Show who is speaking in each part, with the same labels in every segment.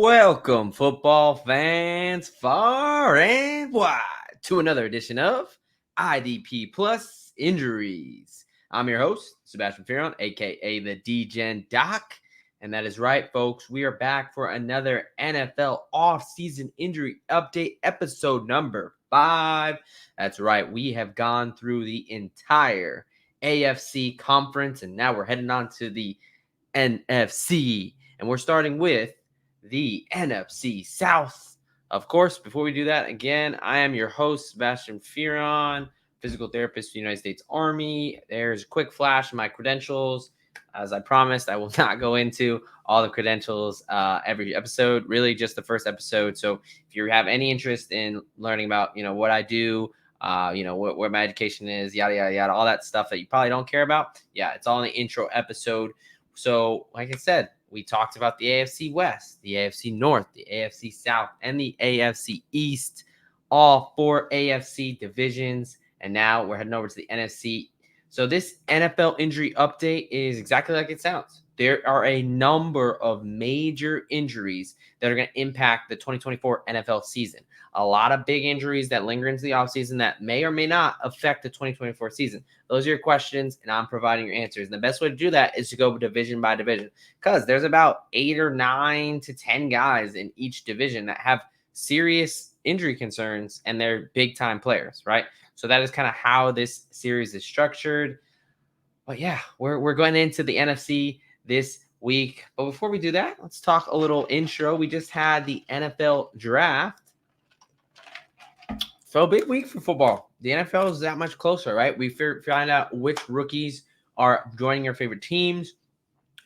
Speaker 1: Welcome, football fans, far and wide, to another edition of IDP Plus Injuries. I'm your host, Sebastian Ferron, aka the D-Gen Doc. And that is right, folks. We are back for another NFL off-season injury update, episode number 5. That's right. We have gone through the entire AFC conference, and now we're heading on to the NFC. And we're starting with the NFC South. Of course, before we do that, again, I am your host, Sebastian Ferron, physical therapist for the United States Army. There's a quick flash of my credentials. As I promised, I will not go into all the credentials every episode, really just the first episode. So if you have any interest in learning about, what I do, where my education is, yada, yada, yada, all that stuff that you probably don't care about, it's all in the intro episode. So like I said, we talked about the AFC West, the AFC North, the AFC South, and the AFC East, all 4 AFC divisions. And now we're heading over to the NFC. So this NFL injury update is exactly like it sounds. There are a number of major injuries that are going to impact the 2024 NFL season. A lot of big injuries that linger into the offseason that may or may not affect the 2024 season. Those are your questions, and I'm providing your answers. And the best way to do that is to go division by division, because there's about 8 or 9 to 10 guys in each division that have serious injury concerns, and they're big-time players, right? So that is kind of how this series is structured. But yeah, we're going into the NFC this week. But before we do that, let's talk a little intro. We just had the NFL draft. So big week for football. The NFL is that much closer, right? We find out which rookies are joining your favorite teams.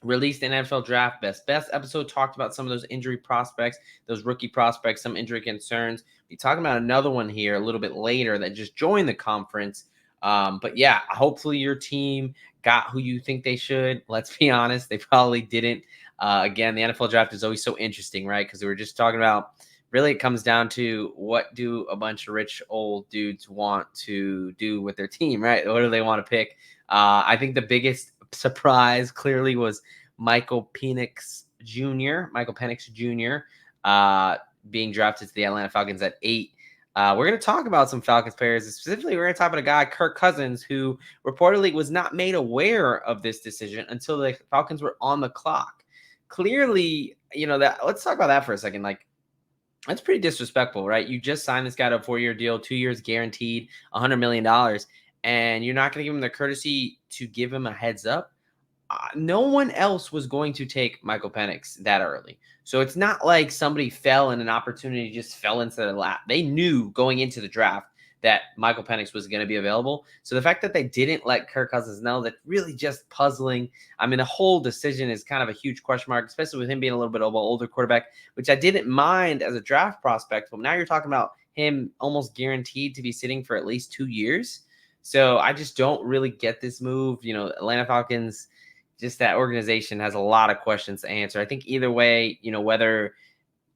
Speaker 1: Released an NFL draft best episode, talked about some of those injury prospects, those rookie prospects, some injury concerns. We're talking about another one here a little bit later that just joined the conference. But yeah, hopefully your team got who you think they should. Let's be honest, they probably didn't. Again, the NFL draft is always so interesting, right? Because we were just talking about, really, it comes down to what do a bunch of rich old dudes want to do with their team, right? What do they want to pick? I think the biggest surprise clearly was Michael Penix Jr. Being drafted to the Atlanta Falcons at 8. We're going to talk about some Falcons players. Specifically, we're going to talk about a guy, Kirk Cousins, who reportedly was not made aware of this decision until the Falcons were on the clock. Clearly, let's talk about that for a second. That's pretty disrespectful, right? You just signed this guy to a 4-year deal, 2 years guaranteed, $100 million, and you're not going to give him the courtesy to give him a heads up. No one else was going to take Michael Penix that early. So it's not like somebody fell and an opportunity just fell into their lap. They knew going into the draft that Michael Penix was going to be available. So the fact that they didn't let Kirk Cousins know, that's really just puzzling. I mean, the whole decision is kind of a huge question mark, especially with him being a little bit of an older quarterback, which I didn't mind as a draft prospect. But now you're talking about him almost guaranteed to be sitting for at least 2 years. So I just don't really get this move. Atlanta Falcons, just that organization has a lot of questions to answer. I think either way, whether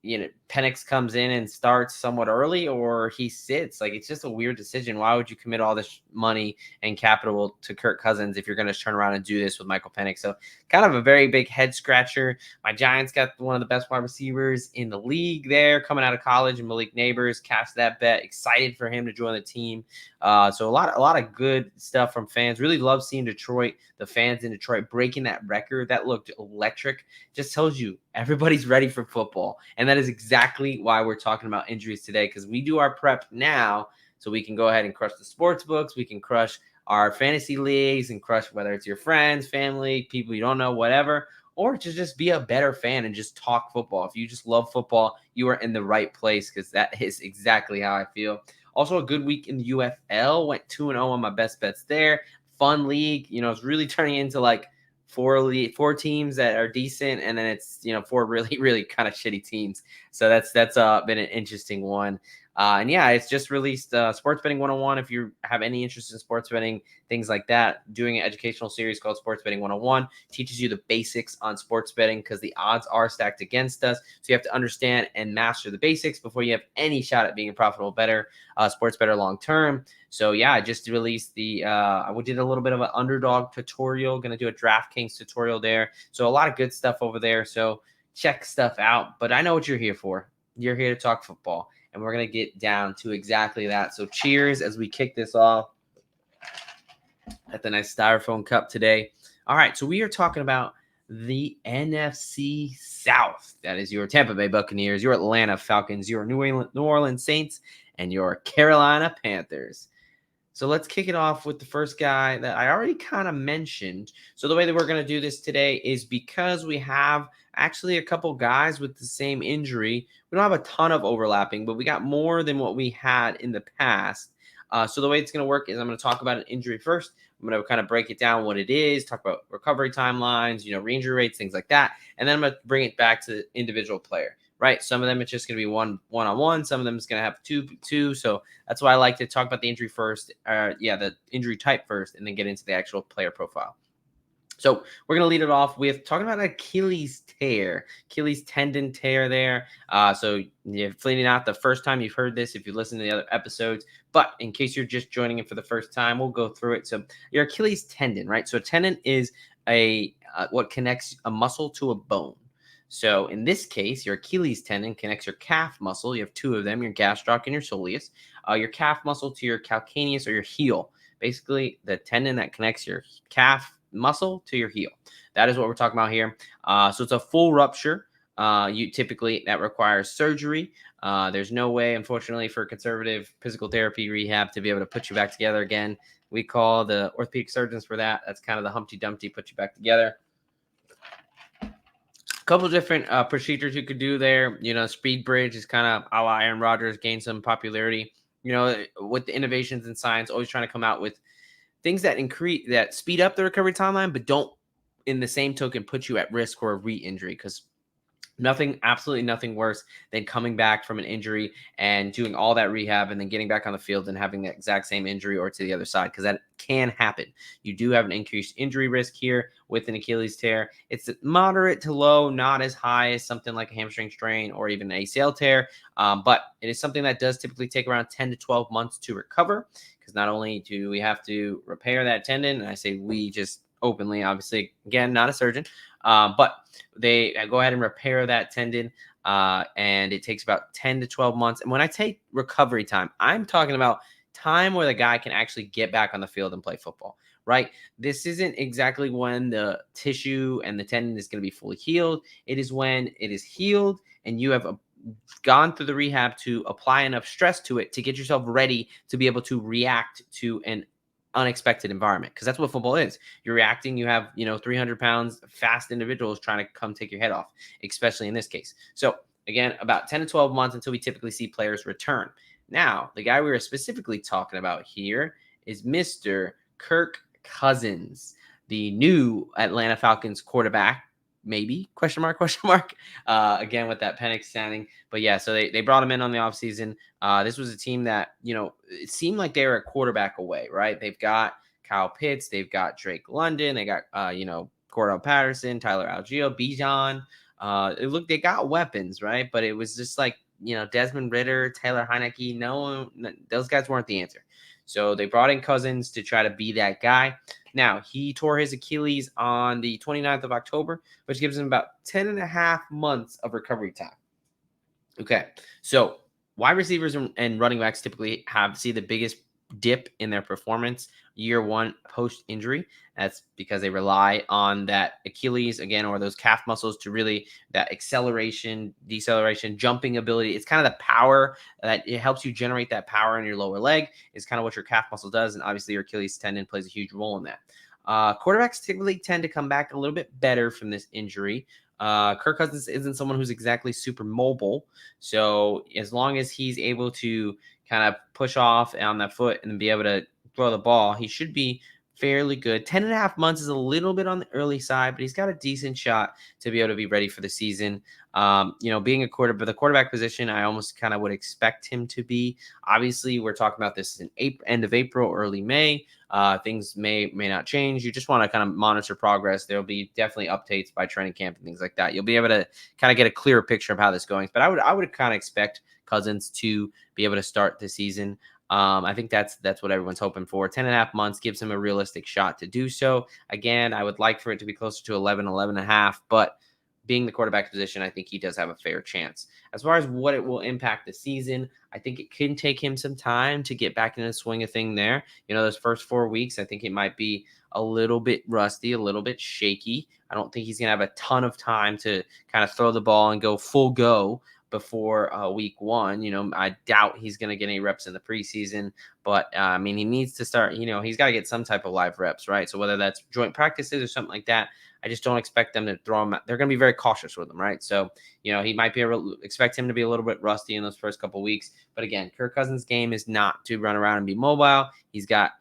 Speaker 1: Penix comes in and starts somewhat early or he sits, it's just a weird decision. Why would you commit all this money and capital to Kirk Cousins if you're going to turn around and do this with Michael Penix? So kind of a very big head scratcher. My Giants got one of the best wide receivers in the league there coming out of college, and Malik Neighbors cashed that bet. Excited for him to join the team. So a lot of good stuff from fans. Really love seeing the fans in Detroit breaking that record. That looked electric. Just tells you everybody's ready for football. And that is exactly why we're talking about injuries today, because we do our prep now so we can go ahead and crush the sports books. We can crush our fantasy leagues and crush whether it's your friends, family, people you don't know, whatever, or to just be a better fan and just talk football. If you just love football, you are in the right place, because that is exactly how I feel. Also, a good week in the UFL. Went 2-0 on my best bets there. Fun league. It's really turning into four teams that are decent, and then it's 4 really, really kind of shitty teams. So that's been an interesting one. And yeah, it's just released Sports Betting 101. If you have any interest in sports betting, things like that, doing an educational series called Sports Betting 101 teaches you the basics on sports betting, because the odds are stacked against us. So you have to understand and master the basics before you have any shot at being a profitable sports bettor long term. So yeah, I just released I did a little bit of an underdog tutorial, going to do a DraftKings tutorial there. So a lot of good stuff over there. So check stuff out, but I know what you're here for. You're here to talk football, and we're going to get down to exactly that. So cheers as we kick this off at the nice styrofoam cup today. All right, so we are talking about the NFC South. That is your Tampa Bay Buccaneers, your Atlanta Falcons, your New Orleans Saints, and your Carolina Panthers. So let's kick it off with the first guy that I already kind of mentioned. So the way that we're going to do this today is because we have actually a couple guys with the same injury. We don't have a ton of overlapping, but we got more than what we had in the past. So the way it's going to work is I'm going to talk about an injury first. I'm going to kind of break it down what it is, talk about recovery timelines, re-injury rates, things like that. And then I'm going to bring it back to the individual player. Right. Some of them it's just going to be one-on-one. Some of them is going to have two. So that's why I like to talk about the injury first. The injury type first, and then get into the actual player profile. So we're going to lead it off with talking about Achilles tear, Achilles tendon tear there. So you're fleeting out the first time you've heard this if you listen to the other episodes. But in case you're just joining in for the first time, we'll go through it. So your Achilles tendon, right? So a tendon is what connects a muscle to a bone. So in this case, your Achilles tendon connects your calf muscle. You have two of them, your gastroc and your soleus. Your calf muscle to your calcaneus or your heel. Basically, the tendon that connects your calf muscle to your heel. That is what we're talking about here. So it's a full rupture. Typically that requires surgery. There's no way, unfortunately, for conservative physical therapy rehab to be able to put you back together again. We call the orthopedic surgeons for that. That's kind of the Humpty Dumpty, put you back together. Couple different procedures you could do there. Speed bridge is kind of a la Aaron Rodgers, gained some popularity. With the innovations in science, always trying to come out with things that speed up the recovery timeline, but don't, in the same token, put you at risk for a re-injury. Because absolutely nothing worse than coming back from an injury and doing all that rehab and then getting back on the field and having the exact same injury or to the other side, because that can happen. You do have an increased injury risk here with an Achilles tear. It's moderate to low, not as high as something like a hamstring strain or even an ACL tear, but it is something that does typically take around 10 to 12 months to recover, because not only do we have to repair that tendon, and I say we just openly, obviously, again, not a surgeon, but they go ahead and repair that tendon, and it takes about 10 to 12 months. And when I take recovery time, I'm talking about time where the guy can actually get back on the field and play football, right? This isn't exactly when the tissue and the tendon is going to be fully healed. It is when it is healed and you have gone through the rehab to apply enough stress to it to get yourself ready to be able to react to an unexpected environment, because that's what football is. You're reacting. You have 300 pounds fast individuals trying to come take your head off, especially in this case. So again, about 10 to 12 months until we typically see players return. Now, the guy we were specifically talking about here is Mr. Kirk Cousins, the new Atlanta Falcons quarterback. Maybe question mark. Again, with that Penix sounding. But yeah, so they brought him in on the offseason. This was a team that, it seemed like they were a quarterback away, right? They've got Kyle Pitts, they've got Drake London, they got Cordell Patterson, Tyler Algier, Bijan. They got weapons, right? But it was just like, Desmond Ridder, Taylor Heineke. No, those guys weren't the answer. So they brought in Cousins to try to be that guy. Now, he tore his Achilles on the 29th of October, which gives him about 10 and a half months of recovery time. Okay, so wide receivers and running backs typically see the biggest dip in their performance year one post-injury. That's because they rely on that Achilles, again, or those calf muscles to really, that acceleration, deceleration, jumping ability. It's kind of the power that it helps you generate that power in your lower leg is kind of what your calf muscle does. And obviously your Achilles tendon plays a huge role in that. Quarterbacks typically tend to come back a little bit better from this injury. Kirk Cousins isn't someone who's exactly super mobile. So as long as he's able to kind of push off on that foot and be able to throw the ball, he should be fairly good. 10 and a half months is a little bit on the early side, but he's got a decent shot to be able to be ready for the season. Being the quarterback position, I almost kind of would expect him to be. Obviously, we're talking about this in end of April, early May. Things may not change. You just want to kind of monitor progress. There'll be definitely updates by training camp and things like that. You'll be able to kind of get a clearer picture of how this is going. But I would kind of expect Cousins to be able to start the season. I think that's what everyone's hoping for. 10 and a half months gives him a realistic shot to do so. Again, I would like for it to be closer to 11 and a half, but being the quarterback position, I think he does have a fair chance. As far as what it will impact the season, I think it can take him some time to get back into the swing of thing there. Those first 4 weeks, I think it might be a little bit rusty, a little bit shaky. I don't think he's going to have a ton of time to kind of throw the ball and go full go before week 1. I doubt he's going to get any reps in the preseason, but he needs to start, he's got to get some type of live reps, right? So whether that's joint practices or something like that, I just don't expect them to throw him out. They're going to be very cautious with him, right? So, he might be able to expect him to be a little bit rusty in those first couple of weeks. But again, Kirk Cousins' game is not to run around and be mobile. He's got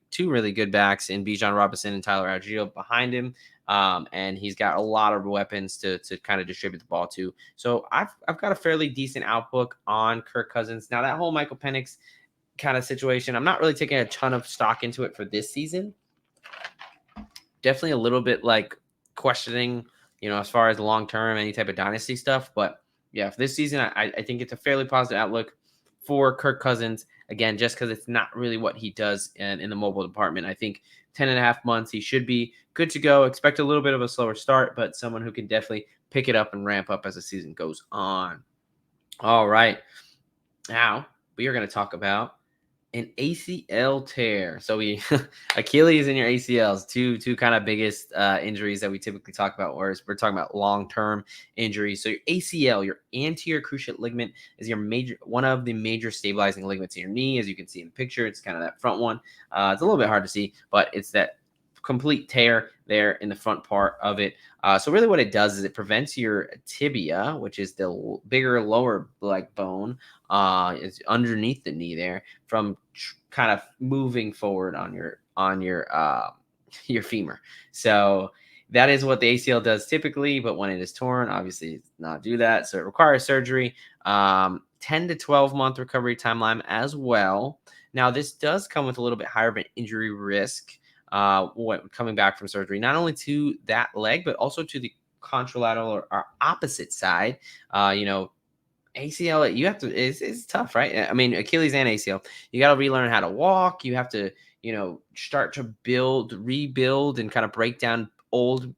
Speaker 1: two really good backs in Bijan Robinson and Tyler Algier behind him. And he's got a lot of weapons to kind of distribute the ball to. So I've got a fairly decent outlook on Kirk Cousins. Now, that whole Michael Penix kind of situation, I'm not really taking a ton of stock into it for this season. Definitely a little bit questioning, as far as long-term, any type of dynasty stuff. But yeah, for this season, I think it's a fairly positive outlook for Kirk Cousins. Again, just because it's not really what he does in the mobile department. I think 10.5 months, he should be good to go. Expect a little bit of a slower start, but someone who can definitely pick it up and ramp up as the season goes on. All right. Now, we are going to talk about an ACL tear. So Achilles and your ACLs, two kind of biggest injuries that we typically talk about, whereas we're talking about long-term injuries. So your ACL, your anterior cruciate ligament, is one of the major stabilizing ligaments in your knee. As you can see in the picture, it's kind of that front one. It's a little bit hard to see, but it's that complete tear there in the front part of it. So really what it does is it prevents your tibia, which is the bigger lower leg bone, is underneath the knee there, from kind of moving forward on your femur. So that is what the ACL does typically, but when it is torn, obviously it's not do that. So it requires surgery, 10 to 12 month recovery timeline as well. Now, this does come with a little bit higher of an injury risk coming back from surgery, not only to that leg, but also to the contralateral or opposite side. ACL, you have to, it's tough, right? Achilles and ACL, you got to relearn how to walk. You have to, start to rebuild, and kind of break down old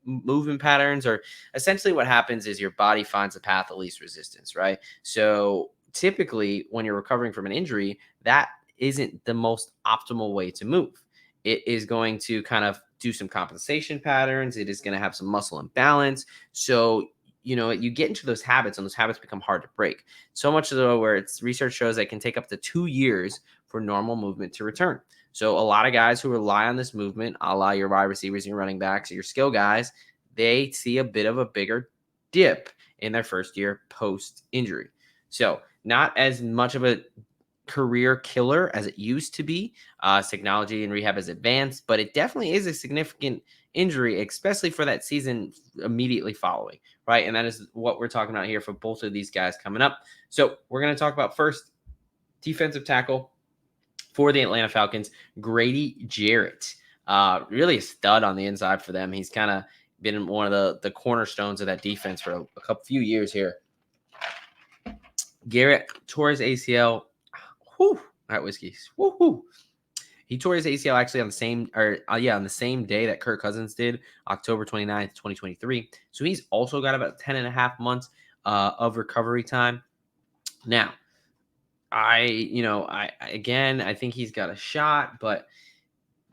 Speaker 1: movement patterns. Or essentially what happens is your body finds the path of least resistance, right? So typically when you're recovering from an injury, that isn't the most optimal way to move. It is going to kind of do some compensation patterns. It is going to have some muscle imbalance. So, you get into those habits, and those habits become hard to break. So much so where research shows that it can take up to 2 years for normal movement to return. So a lot of guys who rely on this movement, a la your wide receivers and your running backs, your skill guys, they see a bit of a bigger dip in their first year post-injury. So not as much of a career killer as it used to be. Technology and rehab has advanced, but it definitely is a significant injury, especially for that season immediately following, right? And that is what we're talking about here for both of these guys coming up. So we're going to talk about first defensive tackle for the Atlanta Falcons, Grady Jarrett. Really a stud on the inside for them. He's kind of been one of the cornerstones of that defense for a few years here. Garrett tore his ACL. Whew, that whiskey. Woo-hoo. He tore his ACL actually on the same day that Kirk Cousins did, October 29th, 2023. So he's also got about 10.5 months of recovery time. Now, I think he's got a shot, but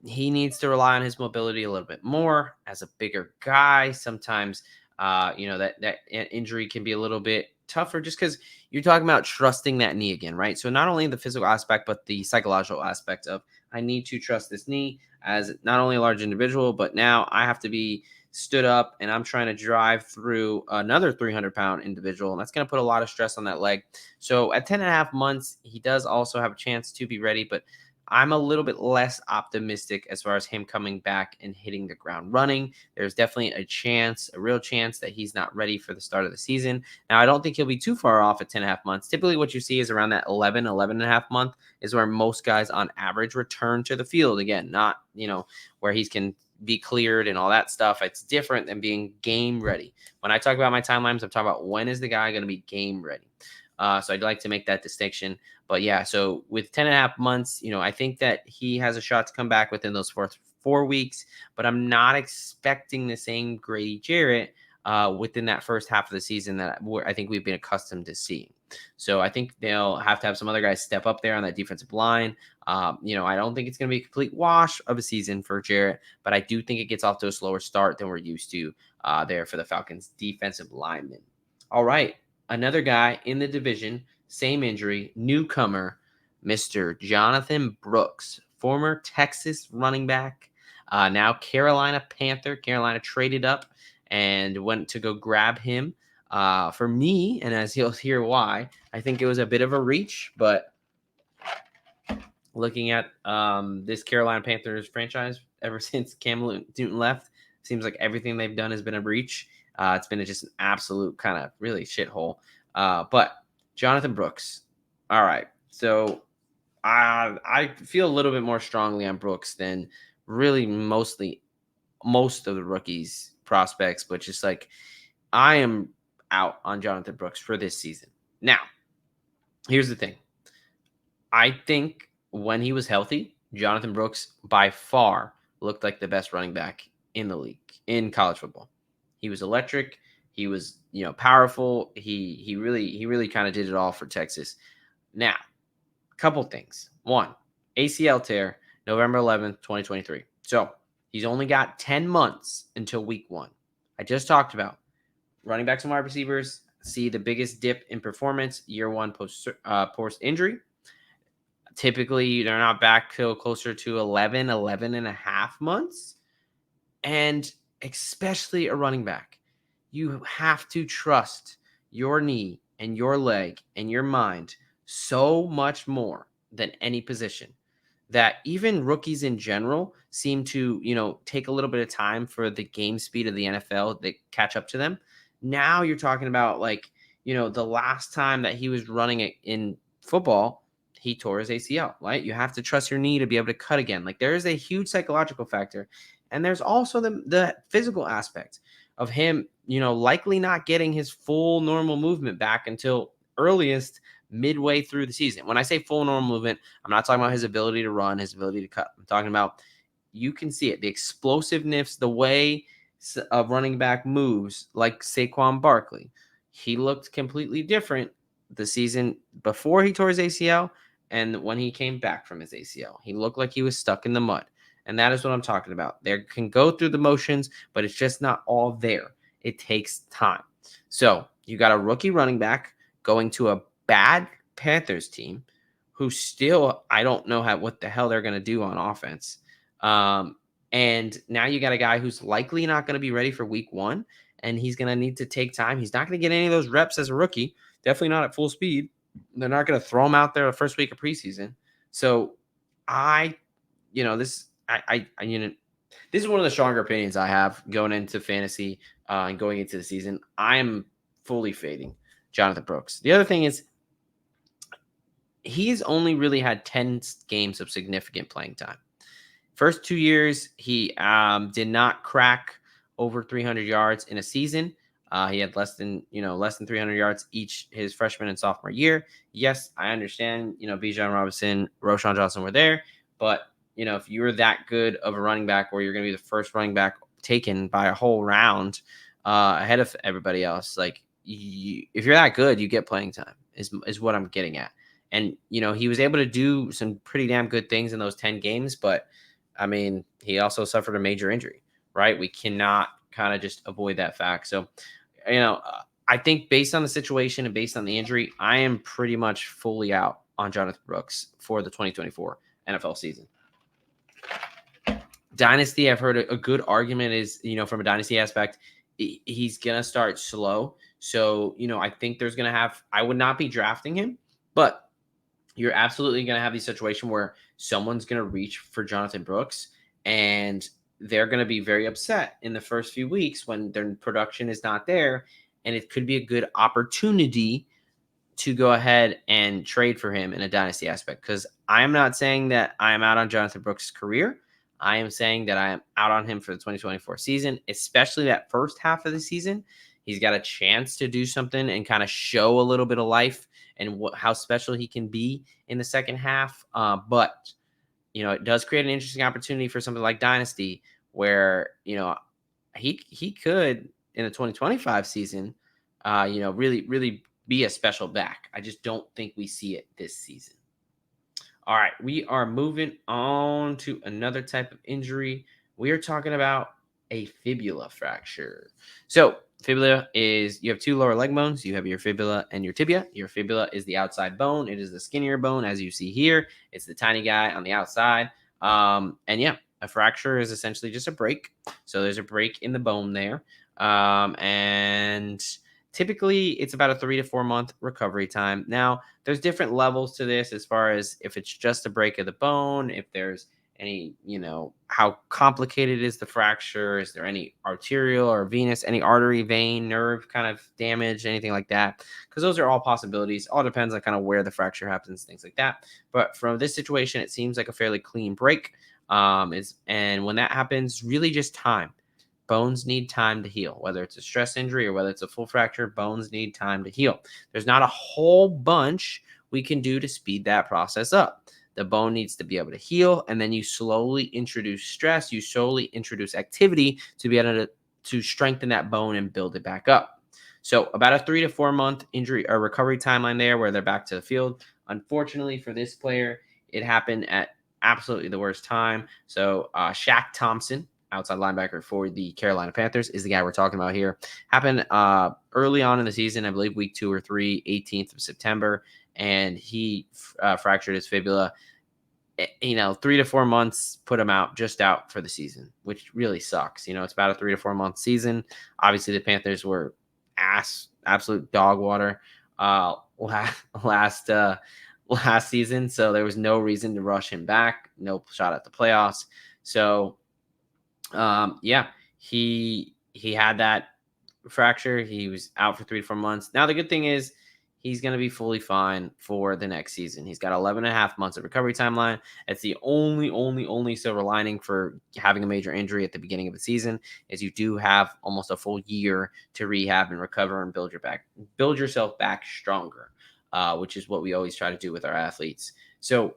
Speaker 1: he needs to rely on his mobility a little bit more. As a bigger guy, sometimes that injury can be a little bit tougher, just because you're talking about trusting that knee again, right? So not only the physical aspect, but the psychological aspect of, I need to trust this knee as not only a large individual, but now I have to be stood up and I'm trying to drive through another 300-pound individual. And that's going to put a lot of stress on that leg. So at 10.5 months, he does also have a chance to be ready, but I'm a little bit less optimistic as far as him coming back and hitting the ground running. There's definitely a real chance that he's not ready for the start of the season. Now, I don't think he'll be too far off at 10.5 months. Typically what you see is around that 11.5 month is where most guys on average return to the field. Again, not, where he can be cleared and all that stuff. It's different than being game ready. When I talk about my timelines, I'm talking about when is the guy going to be game ready. So I'd like to make that distinction. But yeah, so with 10.5 months, I think that he has a shot to come back within those four weeks, but I'm not expecting the same Grady Jarrett within that first half of the season that I think we've been accustomed to seeing. So I think they'll have to have some other guys step up there on that defensive line. I don't think it's going to be a complete wash of a season for Jarrett, but I do think it gets off to a slower start than we're used to there for the Falcons defensive linemen. All right, another guy in the division, same injury, newcomer, Mr. Jonathan Brooks, former Texas running back, now Carolina Panther. Carolina traded up and went to go grab him. For me, and as you'll hear why, I think it was a bit of a reach, but looking at this Carolina Panthers franchise ever since Cam Newton left, seems like everything they've done has been a breach. It's been just an absolute kind of really shithole. But Jonathan Brooks. All right. So I feel a little bit more strongly on Brooks than really most of the rookies prospects, but just like I am out on Jonathan Brooks for this season. Now, here's the thing. I think when he was healthy, Jonathan Brooks by far looked like the best running back in the league in college football. He was electric. He was, powerful. He really kind of did it all for Texas. Now, a couple things. One, ACL tear, November 11th, 2023. So he's only got 10 months until week 1. I just talked about running backs and wide receivers see the biggest dip in performance year 1 post injury. Typically, they're not back till closer to 11 and a half months. And especially a running back, you have to trust your knee and your leg and your mind so much more than any position that even rookies in general seem to, take a little bit of time for the game speed of the NFL to catch up to them. Now you're talking about the last time that he was running it in football, he tore his ACL, right? You have to trust your knee to be able to cut again. Like there is a huge psychological factor. And there's also the physical aspect of him, likely not getting his full normal movement back until earliest midway through the season. When I say full normal movement, I'm not talking about his ability to run, his ability to cut. I'm talking about, you can see it, the explosiveness, the way a running back moves, like Saquon Barkley. He looked completely different the season before he tore his ACL and when he came back from his ACL. He looked like he was stuck in the mud. And that is what I'm talking about. They can go through the motions, but it's just not all there. It takes time. So you got a rookie running back going to a bad Panthers team who still, I don't know what the hell they're going to do on offense. And now you got a guy who's likely not going to be ready for week 1, and he's going to need to take time. He's not going to get any of those reps as a rookie, definitely not at full speed. They're not going to throw him out there the first week of preseason. So this is one of the stronger opinions I have going into fantasy and going into the season. I am fully fading Jonathan Brooks. The other thing is he's only really had 10 games of significant playing time. First 2 years, he did not crack over 300 yards in a season. He had less than 300 yards each his freshman and sophomore year. Yes, I understand, Bijan Robinson, Roschon Johnson were there, but if you're that good of a running back where you're going to be the first running back taken by a whole round ahead of everybody else, if you're that good, you get playing time is what I'm getting at. And, he was able to do some pretty damn good things in those 10 games, but I mean, he also suffered a major injury, right? We cannot kind of just avoid that fact. So, I think based on the situation and based on the injury, I am pretty much fully out on Jonathan Brooks for the 2024 NFL season. Dynasty, I've heard a good argument is, from a dynasty aspect, he's going to start slow. So, I think I would not be drafting him, but you're absolutely going to have the situation where someone's going to reach for Jonathan Brooks and they're going to be very upset in the first few weeks when their production is not there. And it could be a good opportunity to go ahead and trade for him in a dynasty aspect. Because I am not saying that I am out on Jonathan Brooks' career. I am saying that I am out on him for the 2024 season, especially that first half of the season. He's got a chance to do something and kind of show a little bit of life and how special he can be in the second half. But, it does create an interesting opportunity for something like Dynasty where, he could in the 2025 season, really be a special back. I just don't think we see it this season. All right, we are moving on to another type of injury. We are talking about a fibula fracture. So, fibula is you have two lower leg bones. You have your fibula and your tibia. Your fibula is the outside bone. It is the skinnier bone, as you see here. It's the tiny guy on the outside. And yeah, a fracture is essentially just a break. So there's a break in the bone there. And typically it's about a 3 to 4 month recovery time. Now, there's different levels to this as far as if it's just a break of the bone, if there's any, how complicated is the fracture? Is there any arterial or venous, any artery, vein, nerve kind of damage, anything like that? Because those are all possibilities. All depends on kind of where the fracture happens, things like that. But from this situation, it seems like a fairly clean break. And when that happens, really just time. Bones need time to heal, whether it's a stress injury or whether it's a full fracture. Bones need time to heal. There's not a whole bunch we can do to speed that process up. The bone needs to be able to heal, and then you slowly introduce stress. You slowly introduce activity to be able to strengthen that bone and build it back up. So about a 3 to 4 month injury or recovery timeline there where they're back to the field. Unfortunately for this player, it happened at absolutely the worst time. So Shaq Thompson, outside linebacker for the Carolina Panthers, is the guy we're talking about here. Happened early on in the season, I believe week 2 or 3, 18th of September, and he fractured his fibula. 3 to 4 months put him just out for the season, which really sucks. It's about a 3 to 4 month season. Obviously, the Panthers were absolute dog water last season, so there was no reason to rush him back. No shot at the playoffs. So he had that fracture. He was out for 3 to 4 months. Now, the good thing is he's going to be fully fine for the next season. He's got 11 and a half months of recovery timeline. It's the only silver lining for having a major injury at the beginning of the season is you do have almost a full year to rehab and recover and build yourself back stronger, which is what we always try to do with our athletes. So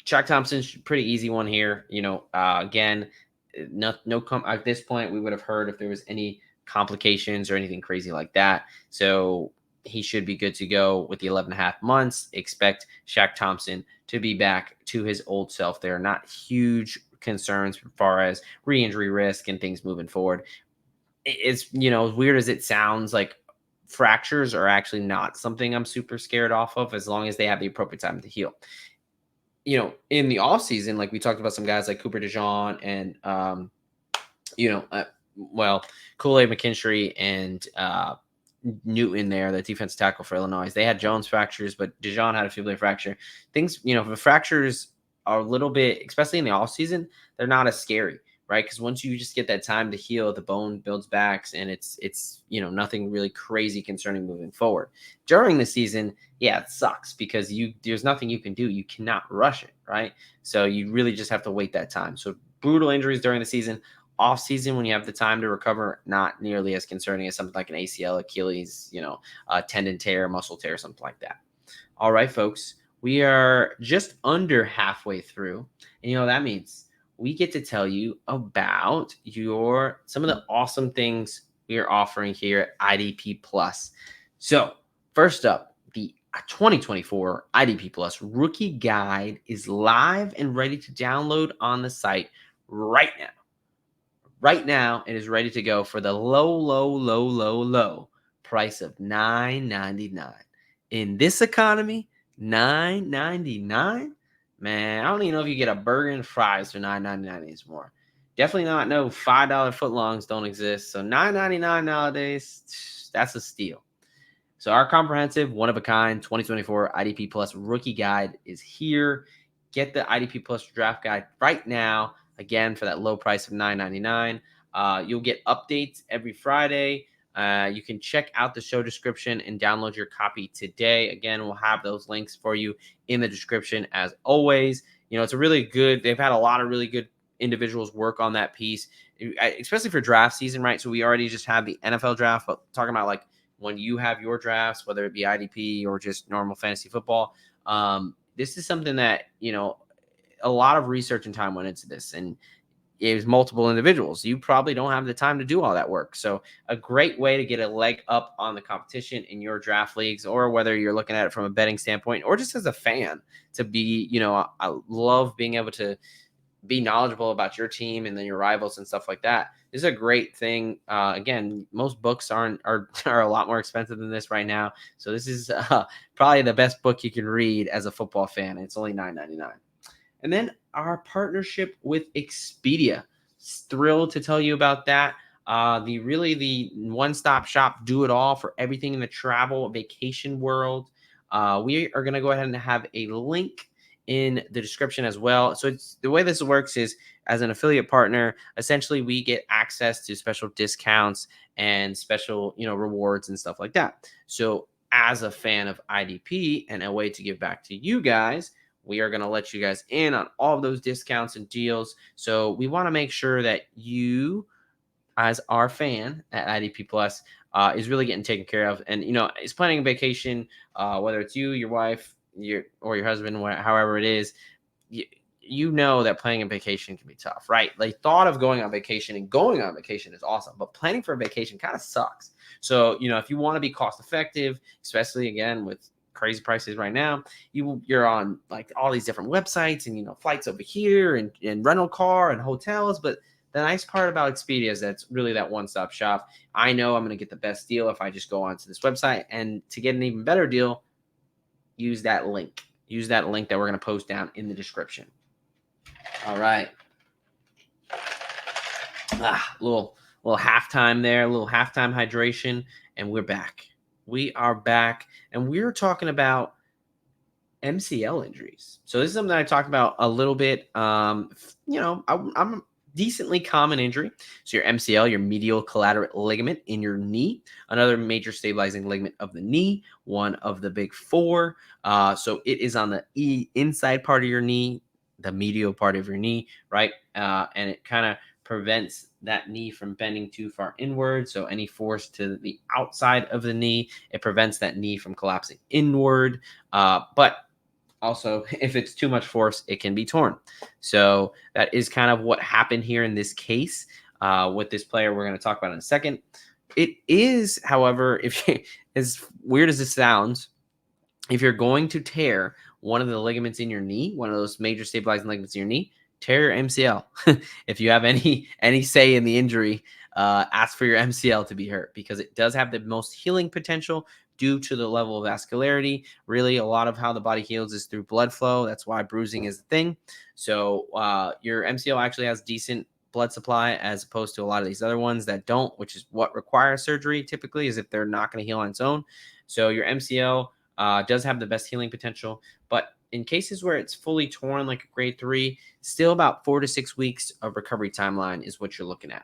Speaker 1: Shaq Thompson's pretty easy one here. Again, at this point, we would have heard if there was any complications or anything crazy like that. So he should be good to go with the 11 and a half months. Expect Shaq Thompson to be back to his old self there. Not huge concerns as far as re-injury risk and things moving forward. It's, as weird as it sounds, like fractures are actually not something I'm super scared off of as long as they have the appropriate time to heal. In the off season, like we talked about some guys like Cooper DeJean and, Kool-Aid McKinstry and Newton there, the defensive tackle for Illinois. They had Jones fractures, but DeJean had a fibula fracture. Things, the fractures are a little bit, especially in the off season, they're not as scary, right? Because once you just get that time to heal, the bone builds back, and it's nothing really crazy concerning moving forward. During the season, yeah, it sucks because there's nothing you can do. You cannot rush it, right? So you really just have to wait that time. So brutal injuries during the season. Off season, when you have the time to recover, not nearly as concerning as something like an ACL, Achilles, tendon tear, muscle tear, something like that. All right, folks, we are just under halfway through, and that means we get to tell you about some of the awesome things we are offering here at IDP Plus. So first up, the 2024 IDP Plus Rookie Guide is live and ready to download on the site right now. Right now, it is ready to go for the low price of $9.99. In this economy, $9.99? Man, I don't even know if you get a burger and fries for $9.99 anymore. Definitely not. No $5 footlongs don't exist. So $9.99 nowadays, that's a steal. So our comprehensive, one-of-a-kind 2024 IDP Plus Rookie Guide is here. Get the IDP Plus Draft Guide right now. Again, for that low price of $9.99. You'll get updates every Friday. You can check out the show description and download your copy today. Again, we'll have those links for you in the description as always. It's a really good, they've had a lot of really good individuals work on that piece, especially for draft season, right? So we already just have the NFL draft, but talking about like when you have your drafts, whether it be IDP or just normal fantasy football, this is something that, a lot of research and time went into this. And is multiple individuals. You probably don't have the time to do all that work. So a great way to get a leg up on the competition in your draft leagues, or whether you're looking at it from a betting standpoint or just as a fan, to be, I love being able to be knowledgeable about your team and then your rivals and stuff like that. This is a great thing. Again, most books are a lot more expensive than this right now. So this is probably the best book you can read as a football fan. It's only $9.99. And then our partnership with Expedia. Thrilled to tell you about that. The one-stop shop, do it all for everything in the travel vacation world. We are going to go ahead and have a link in the description as well. So the way this works is, as an affiliate partner, essentially we get access to special discounts and special, rewards and stuff like that. So as a fan of IDP and a way to give back to you guys, we are going to let you guys in on all of those discounts and deals. So we want to make sure that you, as our fan at IDP Plus, is really getting taken care of. And, is planning a vacation, whether it's you, your wife, your husband, however it is, you know that planning a vacation can be tough, right? Like, thought of going on vacation is awesome, but planning for a vacation kind of sucks. So, if you want to be cost effective, especially again with crazy prices right now, you're on like all these different websites and flights over here and rental car and hotels. But the nice part about Expedia is that's really that one-stop shop. I know I'm going to get the best deal if I just go onto this website, and to get an even better deal, use that link that we're going to post down in the description. All right. Little halftime there, a little halftime hydration, and we're back. We are back, and we're talking about MCL injuries. So this is something that I talked about a little bit. I'm a decently common injury. So your MCL, your medial collateral ligament in your knee, another major stabilizing ligament of the knee, one of the big four. So it is on the inside part of your knee, the medial part of your knee, right? And it kind of prevents that knee from bending too far inward. So any force to the outside of the knee, it prevents that knee from collapsing inward. But also, if it's too much force, it can be torn. So that is kind of what happened here in this case with this player we're going to talk about in a second. It is, however, as weird as this sounds, if you're going to tear one of the ligaments in your knee, one of those major stabilizing ligaments in your knee, tear your MCL. If you have any say in the injury, ask for your MCL to be hurt, because it does have the most healing potential due to the level of vascularity. Really, a lot of how the body heals is through blood flow. That's why bruising is a thing. So your MCL actually has decent blood supply, as opposed to a lot of these other ones that don't, which is what requires surgery typically, is if they're not going to heal on its own. So your MCL does have the best healing potential, but in cases where it's fully torn, like a grade 3, still about 4 to 6 weeks of recovery timeline is what you're looking at.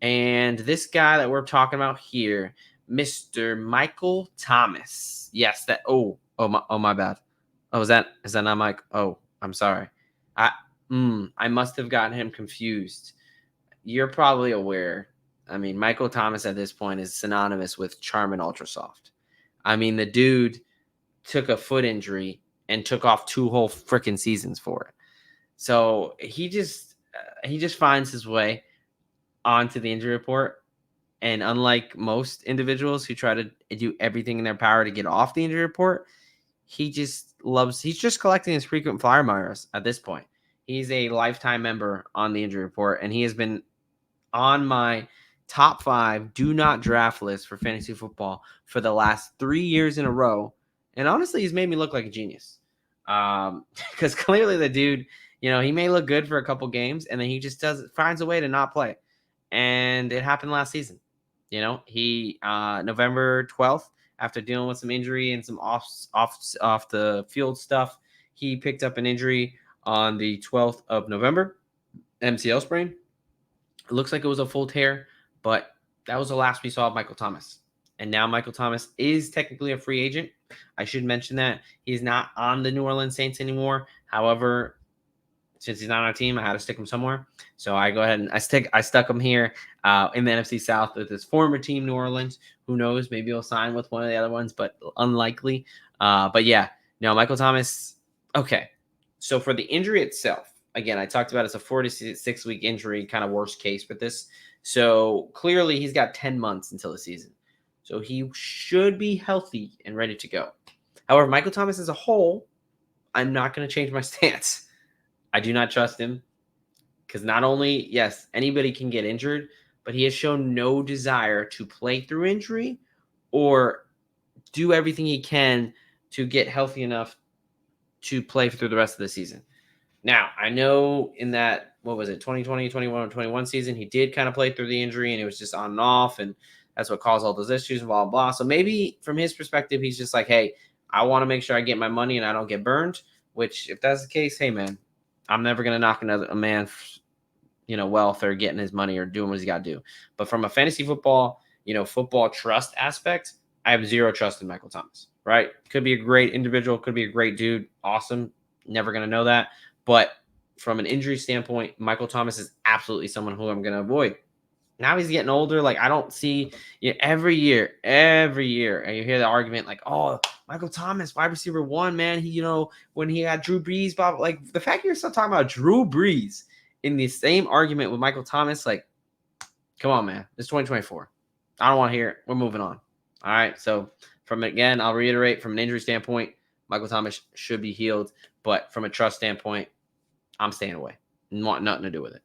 Speaker 1: And this guy that we're talking about here, Mr. Michael Thomas. Yes, that. My bad. Oh, is that not Mike? Oh, I'm sorry. I must have gotten him confused. You're probably aware. I mean, Michael Thomas at this point is synonymous with Charmin Ultrasoft. I mean, the dude took a foot injury and took off 2 whole freaking seasons for it. So he just finds his way onto the injury report. And unlike most individuals who try to do everything in their power to get off the injury report, he's just collecting his frequent flyer miles at this point. He's a lifetime member on the injury report, and he has been on my top 5 do not draft list for fantasy football for the last 3 years in a row. And honestly, he's made me look like a genius. Because clearly the dude, he may look good for a couple games, and then he just finds a way to not play. And it happened last season. He November 12th, after dealing with some injury and some off the field stuff, he picked up an injury on the 12th of November, MCL sprain. It looks like it was a full tear, but that was the last we saw of Michael Thomas. And now Michael Thomas is technically a free agent. I should mention that he's not on the New Orleans Saints anymore. However, since he's not on our team, I had to stick him somewhere. So I go ahead and I stuck him here in the NFC South with his former team, New Orleans. Who knows? Maybe he'll sign with one of the other ones, but unlikely. But yeah, no, Michael Thomas. Okay. So for the injury itself, again, I talked about it's a 4 to 6 week injury, kind of worst case with this. So clearly he's got 10 months until the season. So he should be healthy and ready to go. However, Michael Thomas as a whole, I'm not going to change my stance. I do not trust him because not only, yes, anybody can get injured, but he has shown no desire to play through injury or do everything he can to get healthy enough to play through the rest of the season. Now, I know in that, 2020, 21, 21 season, he did kind of play through the injury and it was just on and off. And that's what caused all those issues and blah, blah, blah. So maybe from his perspective, he's just like, hey, I want to make sure I get my money and I don't get burned, which if that's the case, hey, man, I'm never going to knock a man, wealth or getting his money or doing what he's got to do. But from a fantasy football, football trust aspect, I have zero trust in Michael Thomas, right? Could be a great individual, could be a great dude. Awesome. Never going to know that. But from an injury standpoint, Michael Thomas is absolutely someone who I'm going to avoid. Now he's getting older. Like, I don't see every year, and you hear the argument like, oh, Michael Thomas, wide receiver 1, man. He, when he had Drew Brees, blah, blah, like the fact you're still talking about Drew Brees in the same argument with Michael Thomas, like, come on, man. It's 2024. I don't want to hear it. We're moving on. All right. So I'll reiterate, from an injury standpoint, Michael Thomas should be healed. But from a trust standpoint, I'm staying away. Want nothing to do with it.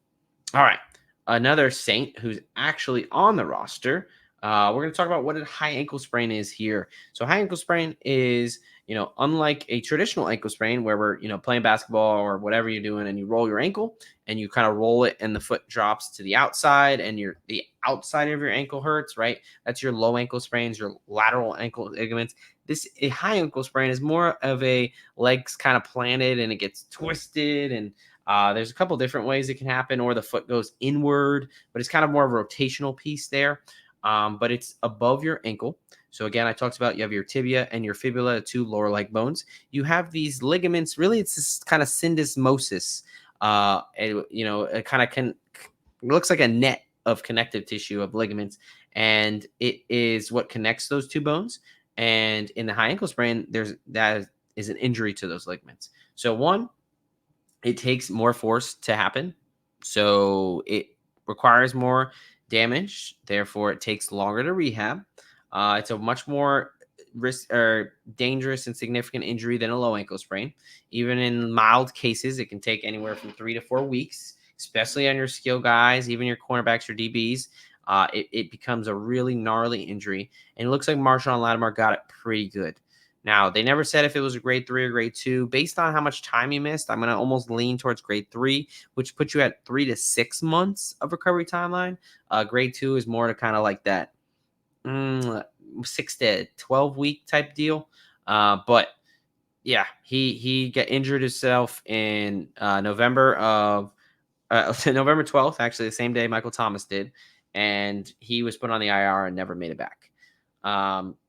Speaker 1: All right. Another Saint who's actually on the roster. We're going to talk about what a high ankle sprain is here. So high ankle sprain is, unlike a traditional ankle sprain where we're, playing basketball or whatever you're doing and you roll your ankle and you kind of roll it and the foot drops to the outside and the outside of your ankle hurts, right? That's your low ankle sprains, your lateral ankle ligaments. A high ankle sprain is more of a legs kind of planted and it gets twisted and there's a couple different ways it can happen, or the foot goes inward, but it's kind of more of a rotational piece there. But it's above your ankle. So again, I talked about you have your tibia and your fibula, 2 lower leg bones. You have these ligaments. Really, it's this kind of syndesmosis. It kind of looks like a net of connective tissue of ligaments, and it is what connects those 2 bones. And in the high ankle sprain, that is an injury to those ligaments. So one, it takes more force to happen. So it requires more damage. Therefore, it takes longer to rehab. It's a much more dangerous and significant injury than a low ankle sprain. Even in mild cases, it can take anywhere from 3 to 4 weeks, especially on your skill guys, even your cornerbacks, your DBs. It becomes a really gnarly injury. And it looks like Marshon Lattinore got it pretty good. Now, they never said if it was a grade 3 or grade 2. Based on how much time you missed, I'm going to almost lean towards grade 3, which puts you at 3 to 6 months of recovery timeline. Grade 2 is more to kind of like that 6 to 12 week type deal. But yeah, he got injured himself in November 12th, actually the same day Michael Thomas did. And he was put on the IR and never made it back.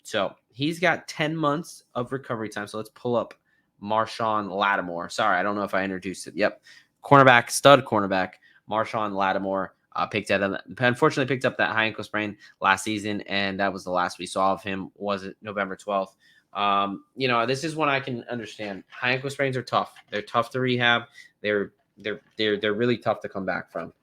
Speaker 1: So he's got 10 months of recovery time. So let's pull up Marshon Lattinore. Sorry, I don't know if I introduced it. Yep. Stud cornerback, Marshon Lattinore unfortunately picked up that high ankle sprain last season. And that was the last we saw of him, was it November 12th. This is one I can understand. High ankle sprains are tough. They're tough to rehab. They're really tough to come back from.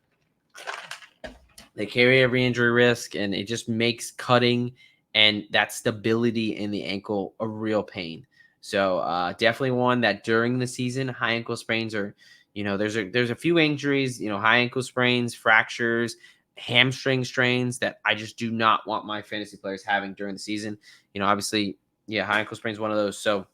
Speaker 1: They carry a re-injury risk, and it just makes cutting and that stability in the ankle a real pain. So definitely one that during the season, high ankle sprains are, there's a few injuries, high ankle sprains, fractures, hamstring strains that I just do not want my fantasy players having during the season. Obviously, high ankle sprain is one of those. So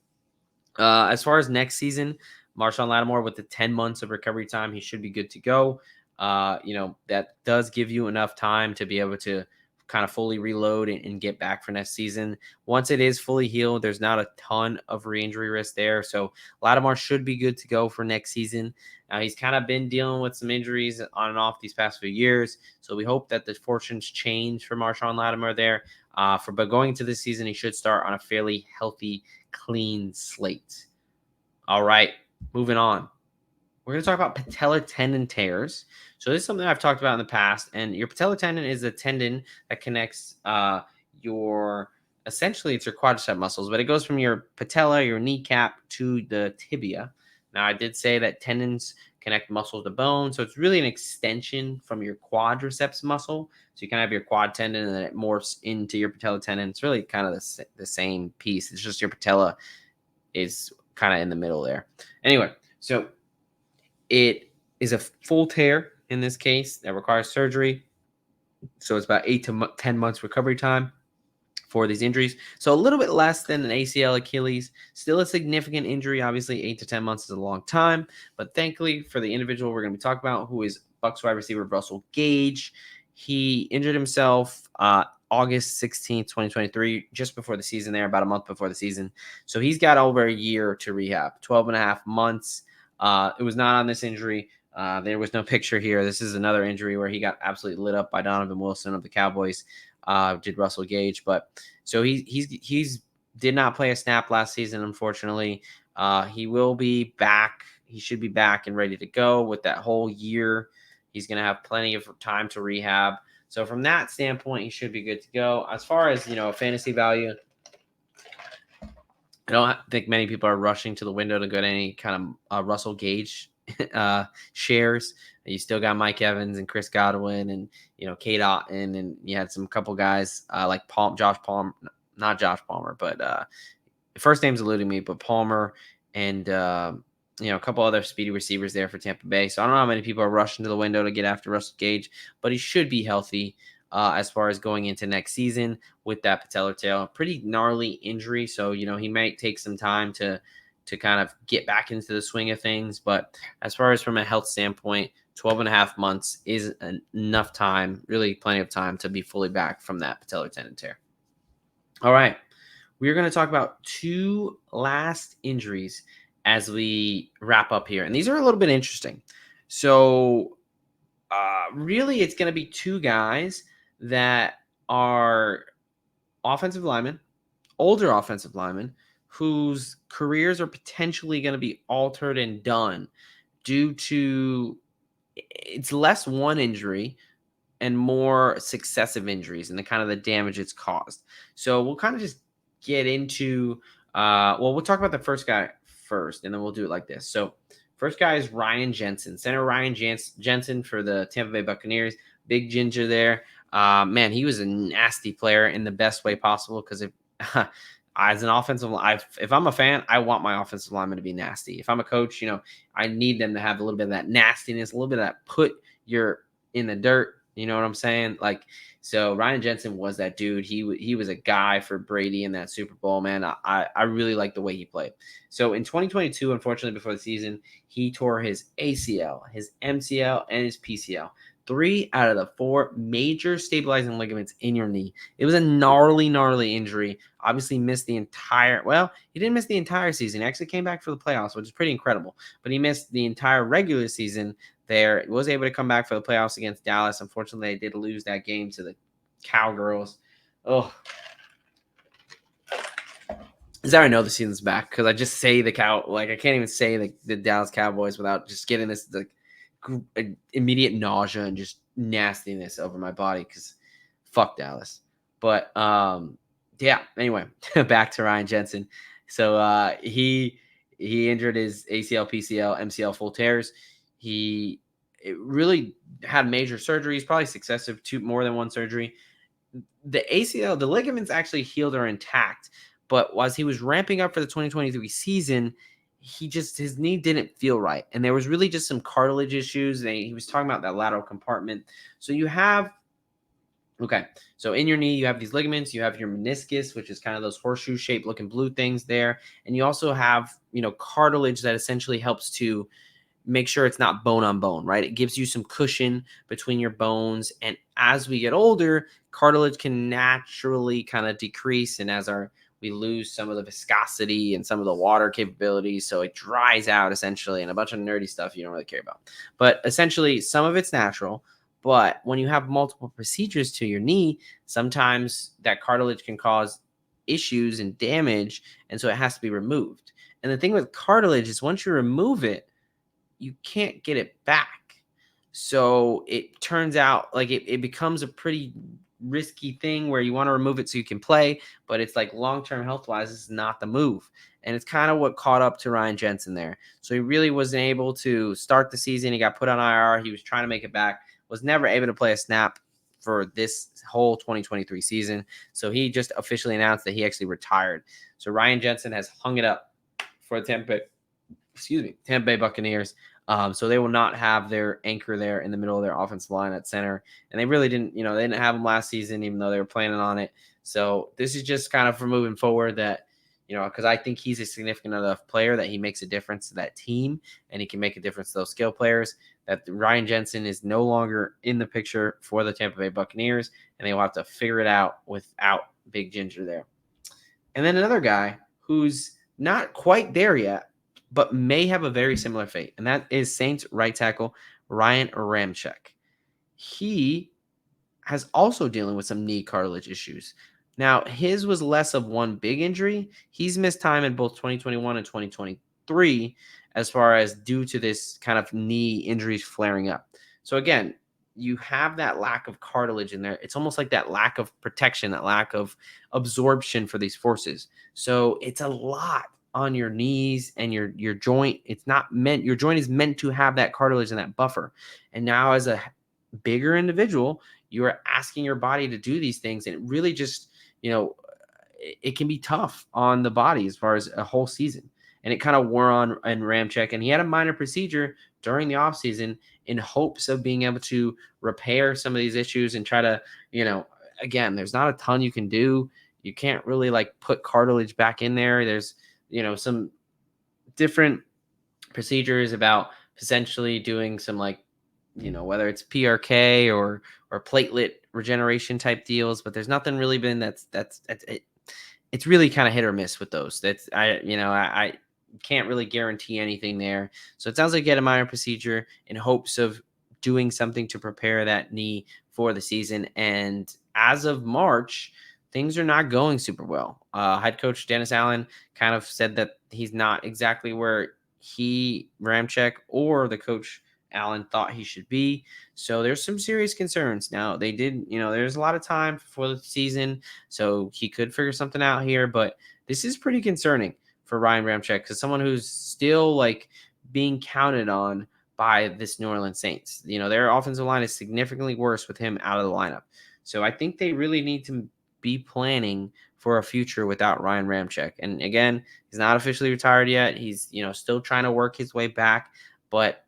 Speaker 1: as far as next season, Marshon Lattinore with the 10 months of recovery time, he should be good to go. That does give you enough time to be able to kind of fully reload and get back for next season. Once it is fully healed, there's not a ton of re-injury risk there. So Lattinore should be good to go for next season. Now, he's kind of been dealing with some injuries on and off these past few years. So we hope that the fortunes change for Marshon Lattinore there. But going into this season, he should start on a fairly healthy, clean slate. All right, moving on. We're going to talk about patellar tendon tears. So this is something I've talked about in the past. And your patellar tendon is a tendon that connects essentially it's your quadricep muscles, but it goes from your patella, your kneecap, to the tibia. Now, I did say that tendons connect muscle to bone, so it's really an extension from your quadriceps muscle. So you kind of have your quad tendon, and then it morphs into your patella tendon. It's really kind of the same piece. It's just your patella is kind of in the middle there. Anyway, so it is a full tear in this case that requires surgery. So it's about 8 to 10 months recovery time for these injuries. So a little bit less than an ACL Achilles. Still a significant injury. Obviously, 8 to 10 months is a long time. But thankfully for the individual we're going to be talking about, who is Bucs wide receiver Russell Gage, he injured himself August 16th, 2023, just before the season there, about a month before the season. So he's got over a year to rehab, 12 and a half months. It was not on this injury. There was no picture here. This is another injury where he got absolutely lit up by Donovan Wilson of the Cowboys. Did Russell Gage, but so he's did not play a snap last season, unfortunately. He will be back. He should be back and ready to go with that whole year. He's going to have plenty of time to rehab. So from that standpoint, he should be good to go. As far as, fantasy value, I don't think many people are rushing to the window to get any kind of Russell Gage shares. You still got Mike Evans and Chris Godwin and, Kate Otten, and you had some couple guys like Josh Palmer, not Josh Palmer, but first name's eluding me, but Palmer and, a couple other speedy receivers there for Tampa Bay. So I don't know how many people are rushing to the window to get after Russell Gage, but he should be healthy as far as going into next season with that Patellar tear. Pretty gnarly injury. So, he might take some time to kind of get back into the swing of things. But as far as from a health standpoint, 12 and a half months is enough time, really plenty of time to be fully back from that patellar tendon tear. All right. We're going to talk about two last injuries as we wrap up here. And these are a little bit interesting. So really it's going to be two guys that are offensive linemen, older offensive linemen, whose careers are potentially going to be altered and done due to it's less one injury and more successive injuries and the kind of the damage it's caused. So we'll kind of just get into, we'll talk about the first guy first, and then we'll do it like this. So first guy is Ryan Jensen, center Ryan Jensen for the Tampa Bay Buccaneers. Big ginger there. Man, he was a nasty player in the best way possible because if as an offensive line, if I'm a fan, I want my offensive lineman to be nasty. If I'm a coach, I need them to have a little bit of that nastiness, a little bit of that put your in the dirt. You know what I'm saying? So Ryan Jensen was that dude. He was a guy for Brady in that Super Bowl, man. I really like the way he played. So in 2022, unfortunately, before the season, he tore his ACL, his MCL, and his PCL. 3 out of the 4 major stabilizing ligaments in your knee. It was a gnarly injury. Obviously missed the entire, he didn't miss the entire season. He actually came back for the playoffs, which is pretty incredible. But he missed the entire regular season there. He was able to come back for the playoffs against Dallas. Unfortunately, they did lose that game to the Cowgirls. Oh. Is that I know the season's back because I just say I can't even say the Dallas Cowboys without just getting this immediate nausea and just nastiness over my body because fuck Dallas. But anyway, back to Ryan Jensen. So he injured his ACL, PCL, MCL full tears. He really had major surgeries, probably successive to more than one surgery. The ACL, the ligaments actually healed or intact, but as he was ramping up for the 2023 season, his knee didn't feel right. And there was really just some cartilage issues. And he was talking about that lateral compartment. So so in your knee, you have these ligaments, you have your meniscus, which is kind of those horseshoe shaped looking blue things there. And you also have, cartilage that essentially helps to make sure it's not bone on bone, right? It gives you some cushion between your bones. And as we get older, cartilage can naturally kind of decrease. And we lose some of the viscosity and some of the water capabilities. So it dries out essentially, and a bunch of nerdy stuff you don't really care about. But essentially, some of it's natural. But when you have multiple procedures to your knee, sometimes that cartilage can cause issues and damage. And so it has to be removed. And the thing with cartilage is once you remove it, you can't get it back. So it turns out it becomes a pretty risky thing where you want to remove it so you can play, but it's like long-term health-wise, this is not the move. And it's kind of what caught up to Ryan Jensen there. So he really wasn't able to start the season. He got put on IR. He was trying to make it back, was never able to play a snap for this whole 2023 season. So he just officially announced that he actually retired. So Ryan Jensen has hung it up for the Tampa Bay Buccaneers. So they will not have their anchor there in the middle of their offensive line at center. And they really didn't, they didn't have him last season, even though they were planning on it. So this is just kind of for moving forward that, because I think he's a significant enough player that he makes a difference to that team and he can make a difference to those skill players, that Ryan Jensen is no longer in the picture for the Tampa Bay Buccaneers, and they will have to figure it out without Big Ginger there. And then another guy who's not quite there yet, but may have a very similar fate, and that is Saints right tackle Ryan Ramczyk. He has also dealing with some knee cartilage issues. Now, his was less of one big injury. He's missed time in both 2021 and 2023 as far as due to this kind of knee injuries flaring up. So again, you have that lack of cartilage in there. It's almost like that lack of protection, that lack of absorption for these forces. So it's a lot on your knees and your joint. It's not meant, your joint is meant to have that cartilage and that buffer. And now as a bigger individual, you are asking your body to do these things, and it really just, it can be tough on the body as far as a whole season. And it kind of wore on in Ramczyk, and he had a minor procedure during the offseason in hopes of being able to repair some of these issues and try to, again, there's not a ton you can do. You can't really like put cartilage back in there. There's, some different procedures about potentially doing some like, whether it's PRK or platelet regeneration type deals, but there's nothing really been that's it. It's really kind of hit or miss with those. I can't really guarantee anything there. So it sounds like you had a minor procedure in hopes of doing something to prepare that knee for the season. And as of March, things are not going super well. Head coach Dennis Allen kind of said that he's not exactly where Ramczyk or the coach Allen thought he should be. So there's some serious concerns. Now they did, there's a lot of time for the season, so he could figure something out here, but this is pretty concerning for Ryan Ramczyk because someone who's still like being counted on by this New Orleans Saints. Their offensive line is significantly worse with him out of the lineup. So I think they really need to be planning for a future without Ryan Ramczyk. And again, he's not officially retired yet. He's, still trying to work his way back, but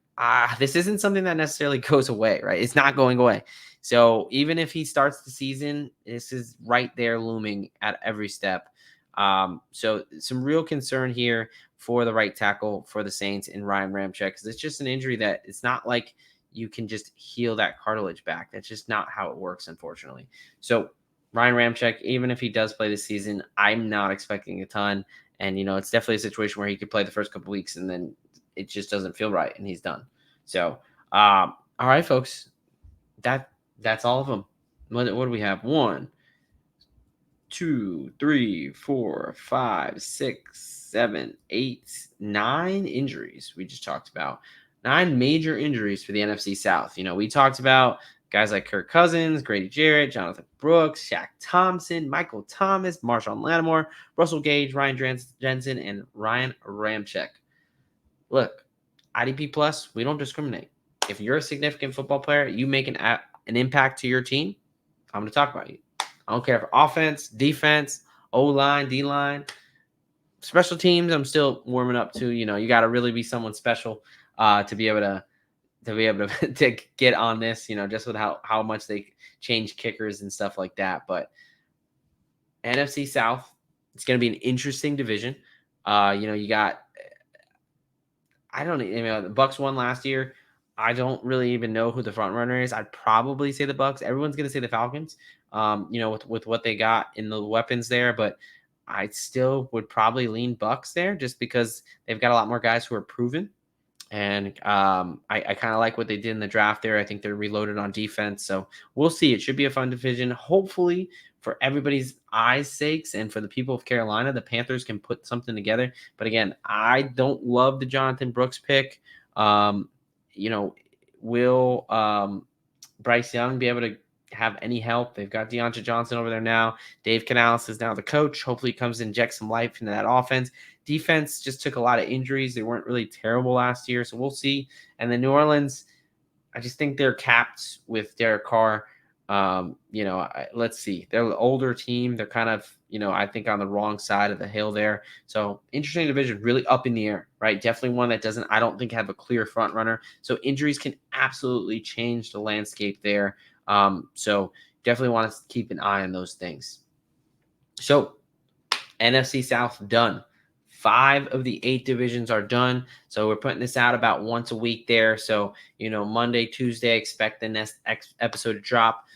Speaker 1: this isn't something that necessarily goes away, right? It's not going away. So even if he starts the season, this is right there looming at every step. So some real concern here for the right tackle for the Saints and Ryan Ramczyk, because it's just an injury that it's not like you can just heal that cartilage back. That's just not how it works, unfortunately. So Ryan Ramczyk, even if he does play this season, I'm not expecting a ton. And, it's definitely a situation where he could play the first couple weeks and then it just doesn't feel right and he's done. So, all right, folks, that's all of them. What do we have? 1, 2, 3, 4, 5, 6, 7, 8, 9 injuries we just talked about. 9 major injuries for the NFC South. We talked about guys like Kirk Cousins, Grady Jarrett, Jonathan Brooks, Shaq Thompson, Michael Thomas, Marshon Lattinore, Russell Gage, Ryan Jensen, and Ryan Ramczyk. Look, IDP Plus, we don't discriminate. If you're a significant football player, you make an impact to your team, I'm going to talk about you. I don't care for offense, defense, O-line, D-line, special teams. I'm still warming up to. You got to really be someone special to be able to get on this. Just with how much they change kickers and stuff like that. But NFC South, it's going to be an interesting division. You got. The Bucks won last year. I don't really even know who the front runner is. I'd probably say the Bucks. Everyone's going to say the Falcons, with what they got in the weapons there. But I still would probably lean Bucks there just because they've got a lot more guys who are proven. And I kind of like what they did in the draft there. I think they're reloaded on defense. So we'll see. It should be a fun division. Hopefully, for everybody's eyes' sakes and for the people of Carolina, the Panthers can put something together. But again, I don't love the Jonathan Brooks pick. Will Bryce Young be able to have any help. They've got Deontay Johnson over there now. Dave Canales is now the coach. Hopefully he comes and injects some life into that offense. Defense just took a lot of injuries. They weren't really terrible last year, so we'll see. And then New Orleans, I just think they're capped with Derek Carr. Let's see. They're an older team. They're kind of, I think on the wrong side of the hill there. So interesting division, really up in the air, right? Definitely one that I don't think have a clear front runner. So injuries can absolutely change the landscape there. So definitely want to keep an eye on those things. So NFC South done. 5 of the 8 divisions are done. So we're putting this out about once a week there. So, Monday, Tuesday, expect the next episode to drop.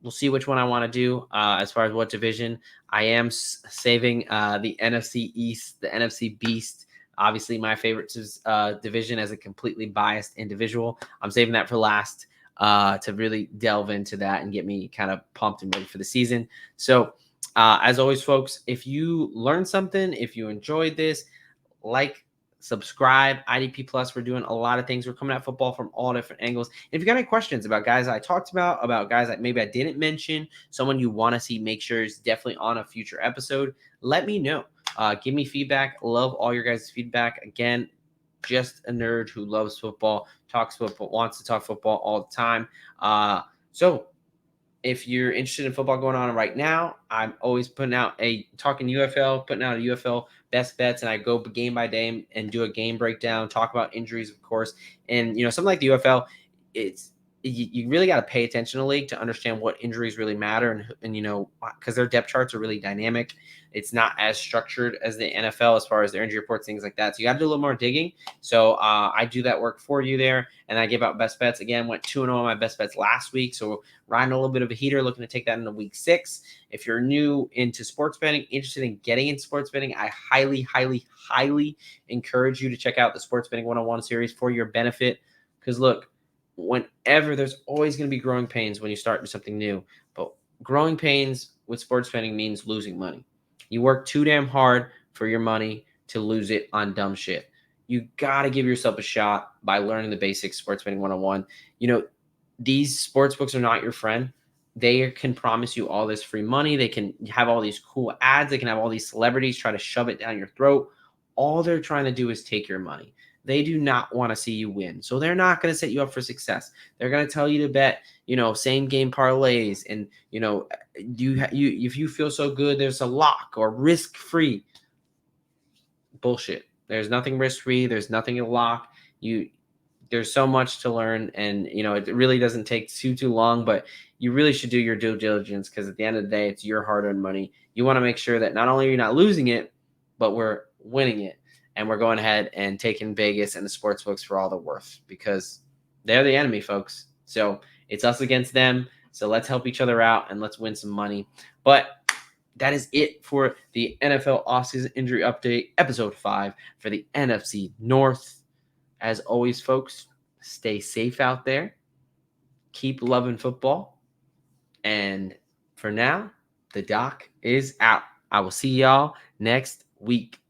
Speaker 1: We'll see which one I want to do as far as what division. I am saving the NFC East, the NFC Beast. Obviously, my favorite division as a completely biased individual. I'm saving that for last to really delve into that and get me kind of pumped and ready for the season. So, as always, folks, if you learned something, if you enjoyed this, subscribe. IDP Plus, we're doing a lot of things. We're coming at football from all different angles. If you got any questions about guys I talked about guys that maybe I didn't mention, someone you want to see, make sure is definitely on a future episode, let me know. Give me feedback. Love all your guys' feedback. Again, just a nerd who loves football, talks football, wants to talk football all the time. So if you're interested in football going on right now, I'm always putting out talking UFL, putting out a UFL best bets, and I go game by game and do a game breakdown, talk about injuries, of course. And, something like the UFL, you really got to pay attention to the league to understand what injuries really matter. And because their depth charts are really dynamic. It's not as structured as the NFL as far as their injury reports, things like that. So you got to do a little more digging. So I do that work for you there. And I give out best bets. Again, went 2-0 on my best bets last week. So riding a little bit of a heater, looking to take that into week 6. If you're new into sports betting, interested in getting into sports betting, I highly, highly, highly encourage you to check out the Sports Betting 101 series for your benefit. Because look, whenever there's always going to be growing pains when you start something new. But growing pains with sports betting means losing money. You work too damn hard for your money to lose it on dumb shit. You got to give yourself a shot by learning the basics, Sports Betting 101. These sports books are not your friend. They can promise you all this free money. They can have all these cool ads. They can have all these celebrities try to shove it down your throat. All they're trying to do is take your money. They do not want to see you win. So they're not going to set you up for success. They're going to tell you to bet, same game parlays. And, if you feel so good, there's a lock or risk free. Bullshit. There's nothing risk free. There's nothing to lock. There's so much to learn. And, it really doesn't take too long, but you really should do your due diligence because at the end of the day, it's your hard-earned money. You want to make sure that not only are you not losing it, but we're winning it. And we're going ahead and taking Vegas and the sports books for all they're worth because they're the enemy, folks. So it's us against them. So let's help each other out and let's win some money. But that is it for the NFL offseason injury update, episode 5 for the NFC North. As always, folks, stay safe out there. Keep loving football. And for now, the doc is out. I will see y'all next week.